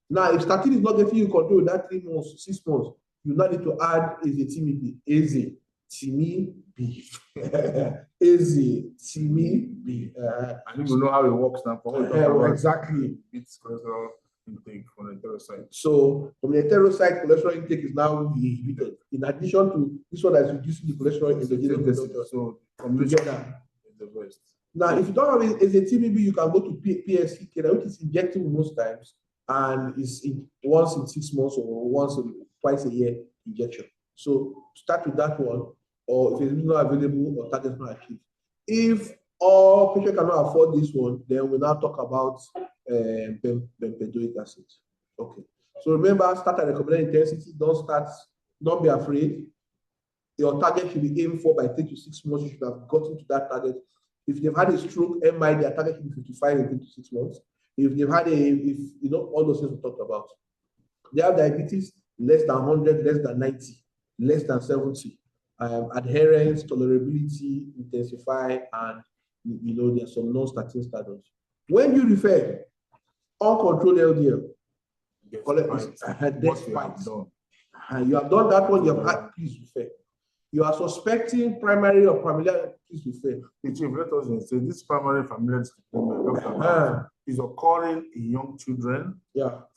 Now, if statin is not getting you control that 3 months, 6 months, you now need to add azacitidine, azacitidine. I don't even know how it works now. Exactly. It's cholesterol intake from the enterocyte. So from the enterocyte, cholesterol intake is now inhibited. In addition to this one that's reducing the cholesterol endogenous. So together. The best. Now, if you don't have azacitidine, you can go to PSC, which is injectable most times, and is once in 6 months or twice a year injection. So start with that one, or if it's not available or target not achieved. If all patients cannot afford this one, then we now talk about bempedoic acid. Okay. So remember, start at recommended intensity. Don't be afraid. Your target should be aimed for by 3 to 6 months. You should have gotten to that target. If they've had a stroke, MI, their target should be 55 in 3 to 6 months. If they've had all those things we talked about. They have diabetes, less than 100, less than 90, less than 70. Adherence, tolerability, intensify, and there's some non-statin status. When you refer uncontrolled LDL, you have done that one, you have had, please refer. You are suspecting primary or familial, please refer. Chief, let us say this primary familial is occurring in young children,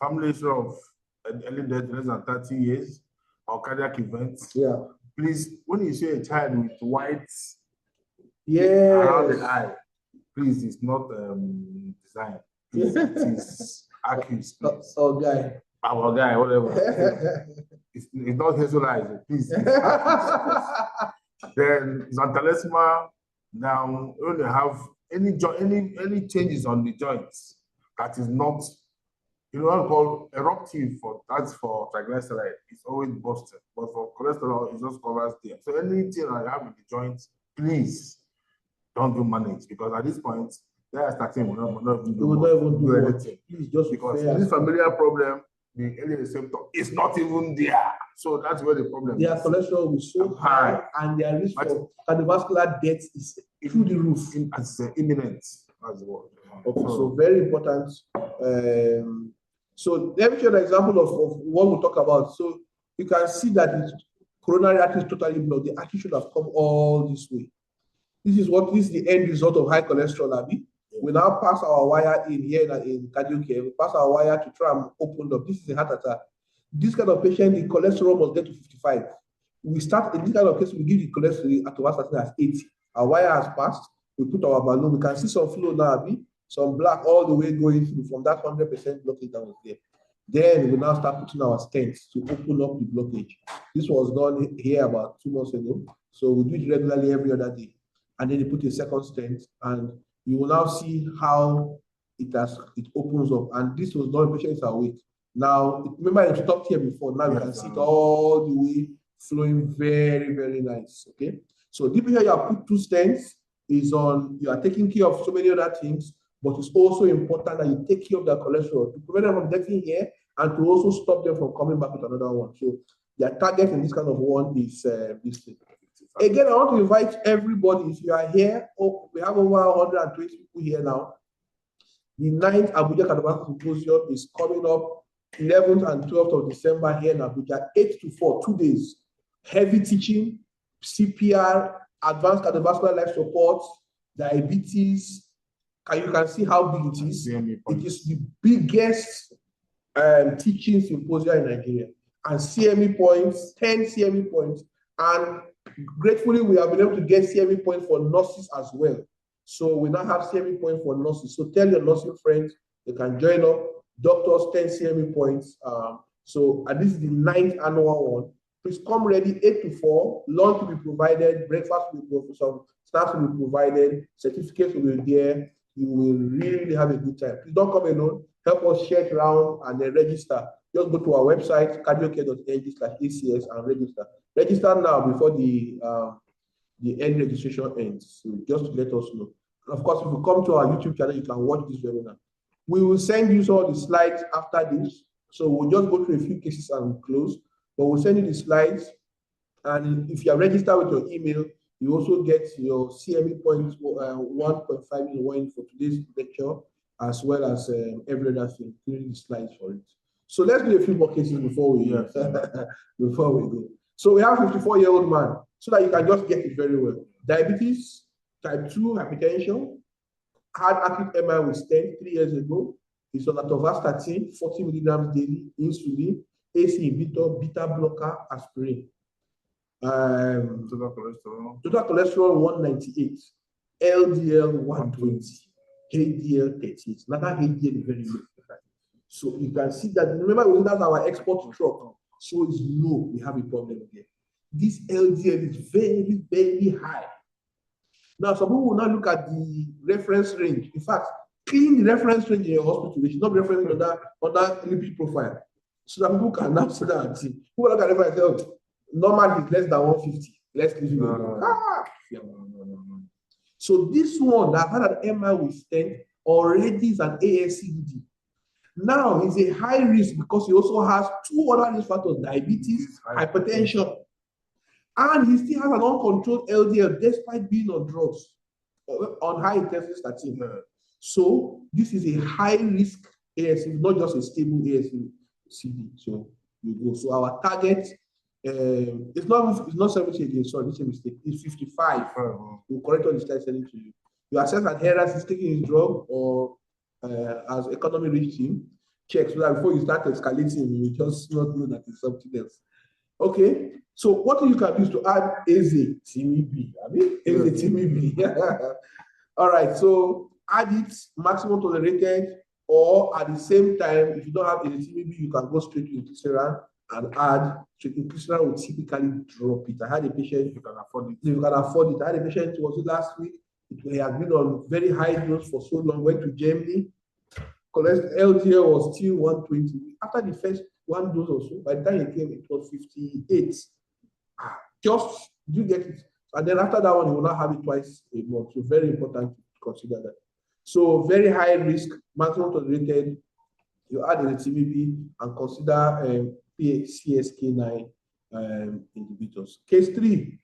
families of early death less than 30 years, or cardiac events. Please, when you say a child with white around the eye, please, it's not design. It is accused. Our guy, whatever. It's not visualized, please. Then xanthelasma. Now, when you have any changes on the joints that is not, what we call eruptive that's for triglyceride, it's always busted. But for cholesterol, it just covers there. So anything I have in the joints, please don't do manage, because at this point, they are starting will not even do anything. Please just because this familiar problem, the early receptor is not even there. So that's where the problem their is. Their cholesterol is so high, and their risk of cardiovascular death is through the roof. It's imminent. That's the word. Okay, so very important. So let me show an example of what we'll talk about. So you can see that the coronary artery is totally blocked. The artery should have come all this way. This is the end result of high cholesterol, Abi. We now pass our wire in here in cardio care. We pass our wire to try and open up. This is a heart attack. This kind of patient, the cholesterol must get to 55. We start in this kind of case, we give the cholesterol atorvastatin as 80. Our wire has passed. We put our balloon. We can see some flow now, Abi. Some black all the way going through from that 100% blockage that was there. Then we now start putting our stents to open up the blockage. This was done here about 2 months ago. So we do it regularly every other day. And then they put a second stent, and you will now see how it opens up. And this was done, patients are awake. Now, remember it stopped here before. Now you can see it all the way flowing very, very nice. Okay. So deep here, you have put 2 stents. You are taking care of so many other things, but it's also important that you take care of their cholesterol to prevent them from getting here and to also stop them from coming back with another one. So their target in this kind of one is this thing. Again, I want to invite everybody, if you are here, we have over 120 people here now. The 9th Abuja Cardiovascular Symposium is coming up 11th and 12th of December here in Abuja, 8 to 4, 2 days. Heavy teaching, CPR, advanced cardiovascular life support, diabetes. You can see how big it is. It is the biggest teaching symposium in Nigeria. And CME points, 10 CME points. And gratefully, we have been able to get CME points for nurses as well. So we now have CME points for nurses. So tell your nursing friends, they can join up. Doctors, 10 CME points. And this is the 9th annual one. Please come ready 8 to 4. Lunch will be provided, breakfast will be provided, some snacks will be provided, certificates will be there. You will really have a good time. Please don't come alone. Help us share it around and then register. Just go to our website, cardiocare.ng/ACS and register. Register now before the end registration ends. So just to let us know. And of course, if you come to our YouTube channel, you can watch this webinar. We will send you all the slides after this. So we'll just go through a few cases and close. But we'll send you the slides. And if you are registered with your email, you also get your CME points 1.5 million for today's lecture, as well as every other thing, including the slides for it. So let's do a few more cases before we before we go. So we have a 54-year-old man, so that you can just get it very well. Diabetes, type 2 hypertension, had acute MI with stent 3 years ago. He's on atorvastatin, 40 milligrams daily, insulin, AC inhibitor, beta blocker, aspirin. Total cholesterol 198, LDL 120, HDL 38. Now that HDL is very low. So you can see that, remember, that's our export truck. So it's low, we have a problem here. This LDL is very, very high. Now, some people will now look at the reference range. In fact, clean the reference range in your hospital. They should not be referring to that lipid profile. So that people can now see that and see. People look at the reference and say, oh, normal is less than 150. Let's leave it alone. No. So this one that had an MI with stent already is an ASCVD. Now he's a high risk because he also has 2 other risk factors: diabetes, hypertension, and he still has an uncontrolled LDL despite being on drugs, on high intensity statin. So this is a high risk ASCVD, not just a stable ASCVD. So you go. So our target, it's not 70 again. Sorry, this is a mistake. It's 55. We'll correct all the slides sending to you. You assess adherence is taking his drug or as economy reach him. Check so that before you start escalating, you just not know that it's something else. Okay. So what you can do is to add AZE-TIMI-B. AZE-TIMI-B. All right. So add it maximum tolerated, or at the same time, if you don't have AZE-TIMI-B, you can go straight to inclisiran and add. So inclisiran will typically drop it. I had a patient, you can afford it. You can afford it. I had a patient, was it last week? He has been on very high dose for so long, went to Germany. LDL was still 120. After the first 1 dose or so, by the time he came, it was 58. Just do get it. And then after that one, he will not have it twice a month. So very important to consider that. So very high risk, maximum tolerated. You add the TBB and consider PCSK9 inhibitors. Case 3.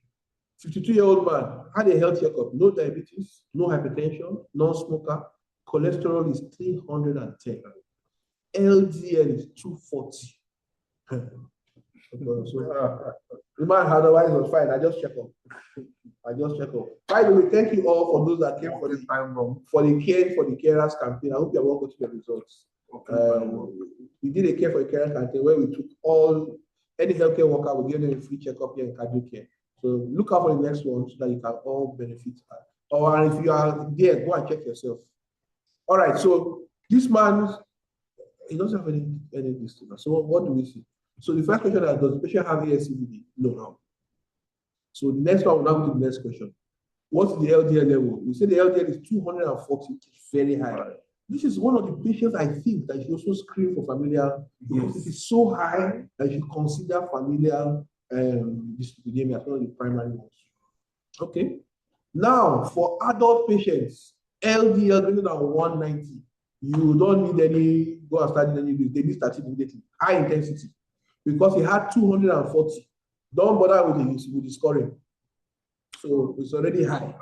52-year-old man had a health checkup, no diabetes, no hypertension, non-smoker, cholesterol is 310, LDL is 240. The man otherwise was fine. I just check up. By the way, thank you all for those that came for the Care for the Carers campaign. I hope you are well to the results. We did a Care for the Carers campaign where we took any healthcare worker, we gave them a free checkup here in cardio care. So look out for the next one so that you can all benefit. Or if you are there, go and check yourself. All right, so this man, he doesn't have any distance. So what do we see? So the first question is, does the patient have ASCVD? No. So the next one, we'll now go to the next question. What's the LDL level? We say the LDL is 240, which is very high. This is one of the patients I think that you also screen for familial, because it is so high that you consider familial dyslipidemia as one of the primary ones. Okay. Now, for adult patients, LDL greater than 190, you don't need any, go and start any, they need statin immediately, high intensity, because he had 240. Don't bother with the scoring. So it's already high.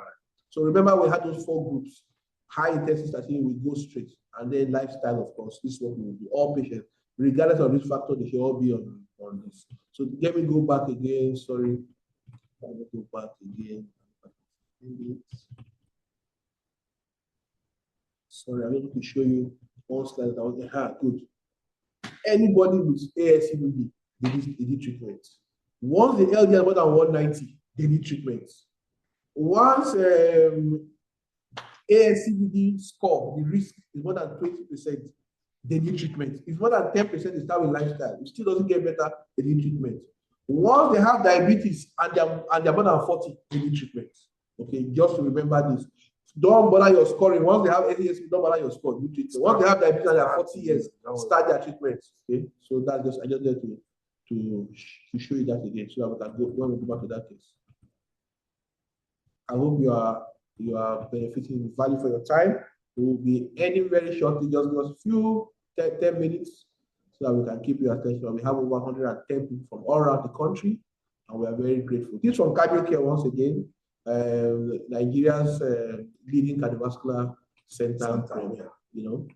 So remember, we had those 4 groups. High intensity statin, we go straight. And then lifestyle, of course, this is what we will do. All patients, regardless of risk factor, they should all be on this. So let me go back again. Sorry. Let me go back again. Sorry, I'm going to show you one slide. Good. Anybody with ASCVD, they need treatment. Once the LDL more than 190, they need treatment. Once ASCVD score, the risk is more than 20%, they need treatment. If more than 10%, they start with lifestyle. It still doesn't get better, they need treatment. Once they have diabetes and they're more than 40, they need treatment. Okay, just to remember this. Don't bother your scoring. Once they have 80 years, don't bother your score. Do treatment. Once they have diabetes and they're 40 years, start their treatment. Okay, so that's just I just there to show you that again, so that we can go back to that case. I hope you are benefiting value for your time. We will be ending very shortly. Just give us a few 10 minutes so that we can keep your attention. We have over 110 people from all around the country, and we are very grateful. This is from Cardio Care once again, Nigeria's leading cardiovascular center. You know,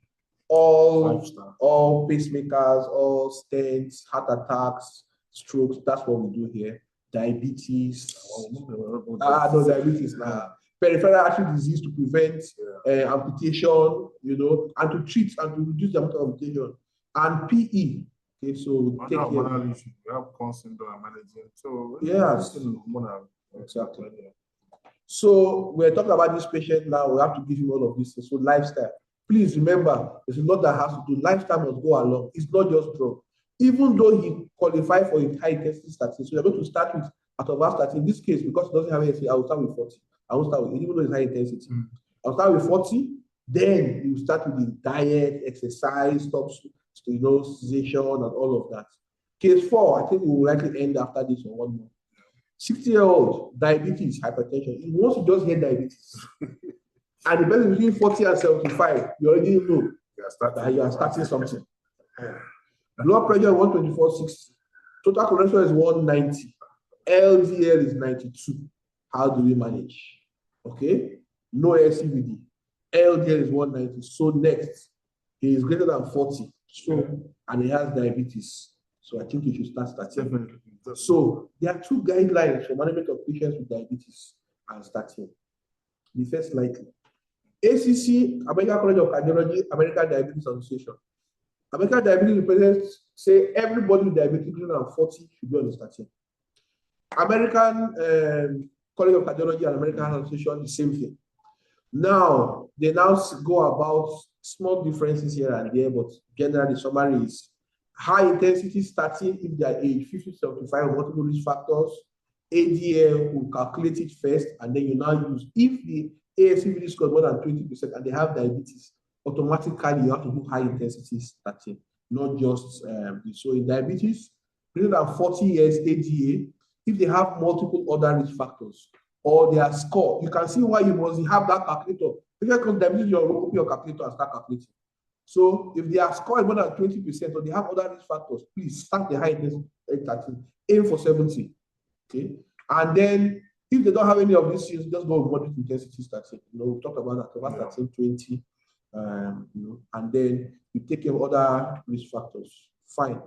all pacemakers, all stents, heart attacks, strokes. That's what we do here. Diabetes. No diabetes now. Peripheral artery disease to prevent amputation, you know, and to treat and to reduce the amount of amputation. And PE. Okay, so we take care. We have constant management. So yes, exactly. So we're talking about this patient now. We have to give him all of this. So lifestyle. Please remember, there's a lot that has to do. Lifestyle must go along. It's not just drug. Even though he qualified for a high intensity statin, so we're going to start with atorvastatin. In this case, because it doesn't have anything, I will start with 40. I will start with, even though it's high intensity. I'll start with 40. Then you start with the diet, exercise, stops, you know, cessation, and all of that. Case 4, I think we will likely end after this or 1 more. 60-year-old, diabetes, hypertension. He wants to just get diabetes. And the person between 40 and 75, you already know that you are starting something. Blood pressure 124/60. Total cholesterol is 190. LDL is 92. How do we manage? Okay. No SCVD. LDL is 190. So next, he is greater than 40. So, and he has diabetes. So I think you should start statin. So there are 2 guidelines for management of patients with diabetes and statin. The first likely. ACC, American College of Cardiology, American Diabetes Association. American Diabetes represents say everybody with diabetes greater than 40 should be on the statin. American College of Cardiology and American Association, the same thing. Now, they now go about small differences here and there, but generally the summary is high intensity statin if they are age 50 to 75 multiple risk factors. ADL will calculate it first, and then you now use, if the ASCVD score more than 20% and they have diabetes, automatically you have to do high intensity statin, not just so in diabetes, greater than 40 years ADA, if they have multiple other risk factors or their score, you can see why you must have that calculator. If you come diabetes, you open your calculator and start calculating. So if their score is more than 20% or they have other risk factors, please start the high intensity statin, aim for 70. Okay, and then if they don't have any of these things, just go with moderate intensity statin. You know, we talked about that, statin 20, you know, and then you take care of other risk factors. Fine.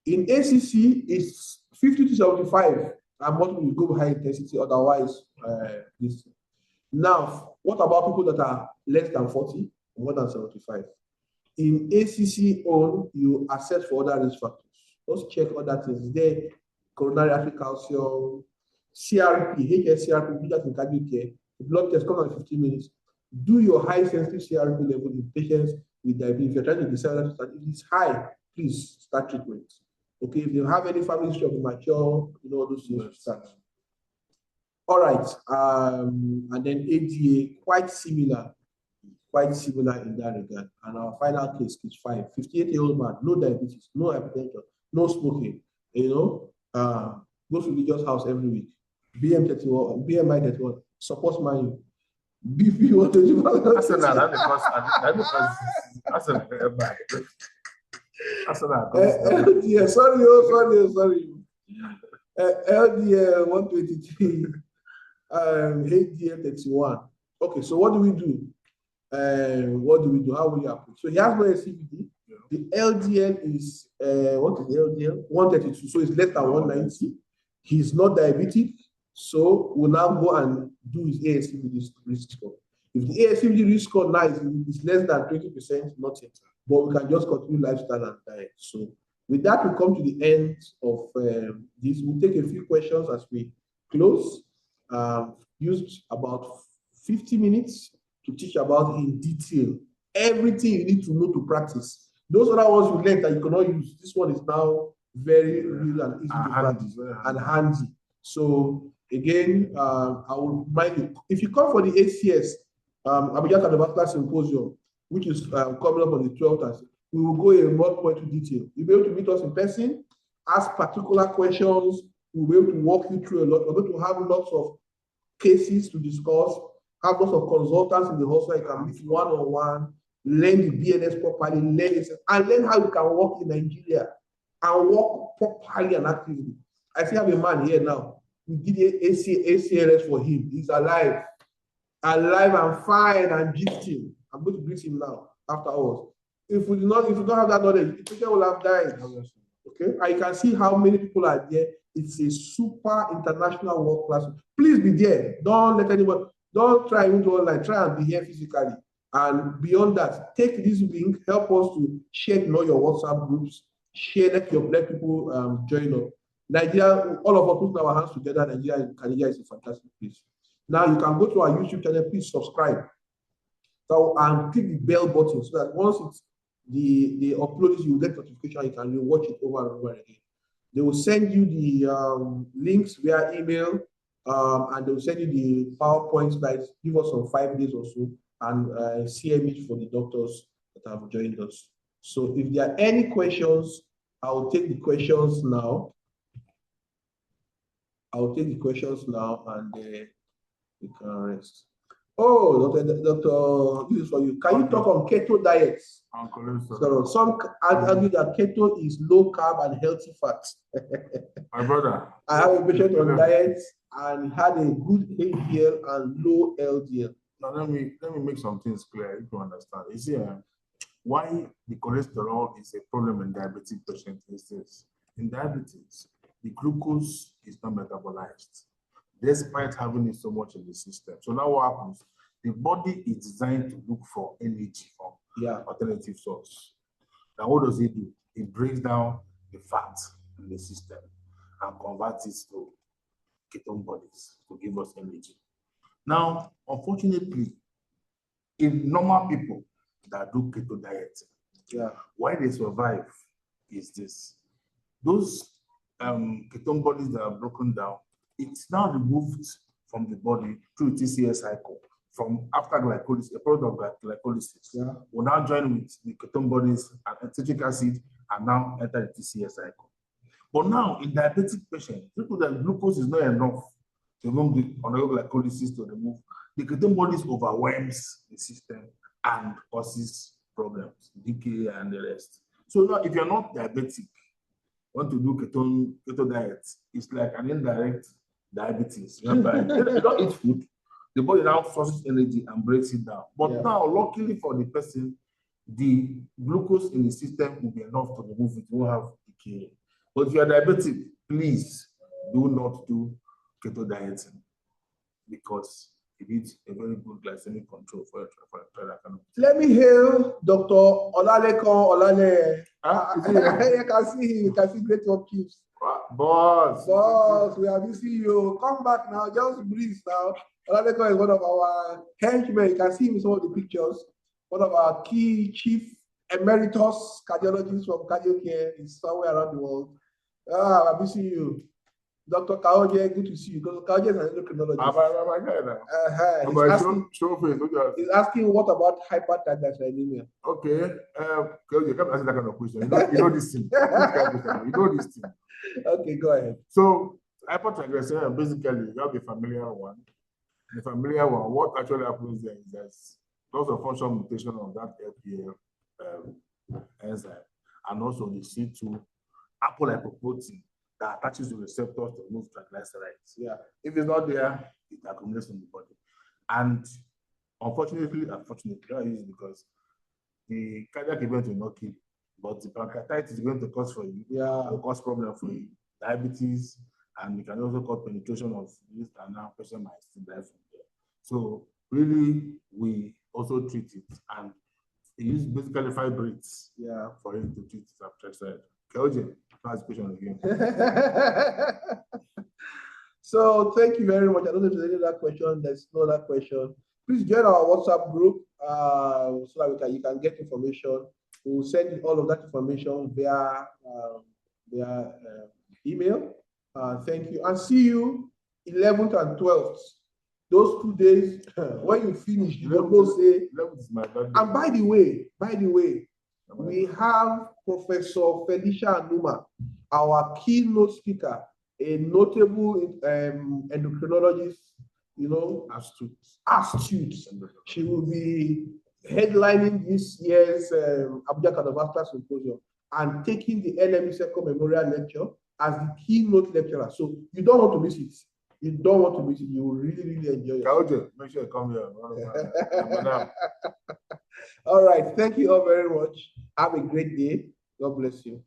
In ACC, it's 50 to 75, and multiple will go with high intensity. Otherwise, this. Now, what about people that are less than 40, more than 75? In ACC own, you assess for other risk factors. Just check other things. There, coronary artery calcium, CRP, HSCRP, which is in cardiac care. The blood test comes in 15 minutes. Do your high sensitive CRP level in patients with diabetes. If you're trying to decide that if it's high, please start treatment. Okay, if you have any family history of mature, you know, those things start. All right, and then ADA, quite similar in that regard. And our final case, case 5, 58-year-old man, no diabetes, no hypertension, no smoking, you know, goes to religious house every week. BMI 31, supports man. BP 125. That's LDL, sorry. LDL 123, HDL 31. Okay, so what do we do? How will you approach? So he has no SCVD. Yeah. The LDL is what is the LDL? 132. So it's less than 190. He's not diabetic. So we'll now go and do his ASCVD risk score. If the ASCVD risk score now is less than 20%, nothing. But we can just continue lifestyle and diet. So with that, we come to the end of this. We'll take a few questions as we close. Used about 50 minutes to teach about in detail everything you need to know to practice. Those other ones you learned that you cannot use. This one is now very real and easy to practice and handy. So again, I will remind you, if you come for the ACS, Abidjan Cardiovascular Symposium, which is coming up on the 12th, we will go in more point to detail. You'll be able to meet us in person, ask particular questions. We'll be able to walk you through a lot. We're going to have lots of cases to discuss, have lots of consultants in the hospital. You can meet one-on-one, learn the BNS properly, learn it, and learn how you can work in Nigeria and work properly and actively. I still have a man here now. We did ACLS for him. He's alive and fine and gisting. I'm going to greet him now afterwards. If you don't have that knowledge, the patient will have died. Okay, and you can see how many people are there. It's a super international world class. Please be there. Don't let anyone. Don't try to online. Try and be here physically. And beyond that, take this link. Help us to share in all your WhatsApp groups. Share, let people join up. Nigeria, all of us put our hands together. Nigeria is a fantastic place. Now you can go to our YouTube channel. Please subscribe. So and click the bell button so that once it's the upload is, you get notification. You can watch it over and over again. They will send you the links via email, and they will send you the PowerPoint slides. Give us some 5 days or so, and CMH for the doctors that have joined us. So if there are any questions, I will take the questions now. And we can rest. Oh, Doctor, this is for you. Can you talk on keto diets? So some argue that keto is low carb and healthy fat. My brother, I have a patient on diet and had a good HDL and low LDL. Now let me make some things clear if you understand. You see, why the cholesterol is a problem in diabetic patients is this. In diabetes, the glucose is not metabolized, despite having it so much in the system. So now what happens? The body is designed to look for energy from alternative source. Now what does it do? It breaks down the fat in the system and converts it to ketone bodies to give us energy. Now, unfortunately, in normal people that do keto diet, why they survive is this. Those ketone bodies that are broken down, it's now removed from the body through TCA cycle. From after glycolysis, a product of glycolysis will now join with the ketone bodies and citric acid and now enter the TCA cycle. But now in diabetic patients, people that glucose is not enough to remove the glycolysis to remove, the ketone bodies overwhelms the system and causes problems, decay and the rest. So now if you're not diabetic, want to do keto diet, it's like an indirect diabetes. Remember, you don't eat food, the body now sources energy and breaks it down. But now, luckily for the person, the glucose in the system will be enough to remove it. You won't have decay. But if you're diabetic, please do not do keto dieting because it needs a very good glycemic control for that kind of. Let me hail Dr. Olale. You can see him. You can see great work, Chiefs. Boss, we are missing you. Come back now. Just breathe now. Olaleko is one of our henchmen. You can see him in some of the pictures. One of our key chief emeritus cardiologists from cardio care is somewhere around the world. I'm missing you. Dr. Kaoje, good to see you. Dr. Kaoje is an endocrinologist. He's asking what about hypertriglyceridemia? Okay. Kaoje, come answer that kind of question. You know this thing. You know this thing. Okay, go ahead. So, hypertriglyceridemia, basically, you have a familiar one. The familiar one, what actually happens there is there's loss of function mutation of that LPL enzyme, and also the C2 apolipoprotein that attaches the receptors to remove triglycerides. If it's not there, it accumulates in the body. And unfortunately, because the cardiac event will not kill you, but the pancreatitis is going to cause for you, will cause problem for you, diabetes, and it can also cause penetration of this, and now patient might still die from there. So really, we also treat it, and we use basically fibrates for him to treat triglyceride. Kaoje, ask question again. So thank you very much. I don't know if there's any other question. There's no other question. Please join our WhatsApp group so that you can get information. We'll send you all of that information via their email. Thank you, and see you 11th and 12th. Those 2 days, when you finish, you don't know say. 11th is my birthday. And by the way, we have Professor Felicia Anuma, our keynote speaker, a notable endocrinologist, astute. She will be headlining this year's Abuja Cardiovascular Symposium and taking the LM Iseko Memorial Lecture as the keynote lecturer. So you don't want to miss it. You will really, really enjoy it. Make sure you come here. All right. Thank you all very much. Have a great day. God bless you.